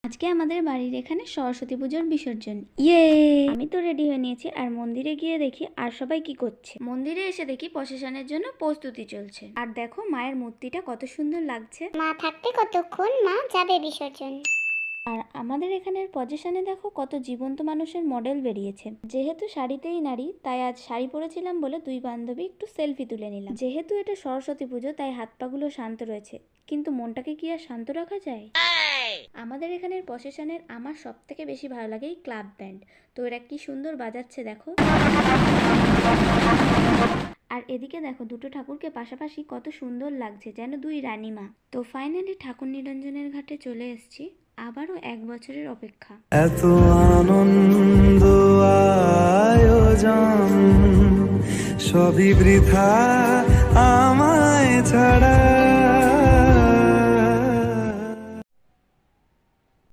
আজকে আমাদের বাড়ির এখানে সরস্বতী পুজোর বিসর্জন। ইয়ে, আমি তো রেডি হয়ে নিয়েছি আর মন্দিরে গিয়ে দেখি আর সবাই কি করছে। মন্দিরে এসে দেখি প্রসেশনের জন্য প্রস্তুতি চলছে। আর দেখো মায়ের মূর্তিটা কত সুন্দর লাগছে। মা থাকতে কতক্ষণ মা যাবে বিসর্জন। আর আমাদের এখানের পজিশনে দেখো কত জীবন্ত মানুষের মডেল বেরিয়েছে। যেহেতু শাড়িতেই নারী, তাই আজ শাড়ি পরেছিলাম বলে দুই বান্ধবী একটু সেলফি তুলে নিলাম। যেহেতু এটা সরস্বতী পুজো তাই হাত পাগুলো শান্ত রয়েছে, কিন্তু মনটাকে কি আর শান্ত রাখা যায়? আমাদের এখানের প্রসেশনের আমার সব থেকে বেশি ভালো লাগে এই ক্লাব ব্যান্ড। তো এরা কি সুন্দর বাজাচ্ছে দেখো। আর এদিকে দেখো দুটো ঠাকুরকে পাশাপাশি কত সুন্দর লাগছে, যেন দুই রানীমা। তো ফাইনালি ঠাকুর নিরঞ্জনের ঘাটে চলে এসেছি। আবারও 1 বছরের অপেক্ষা। এত আনন্দ আয়োজন সবই বৃথা আমায় ছাড়া।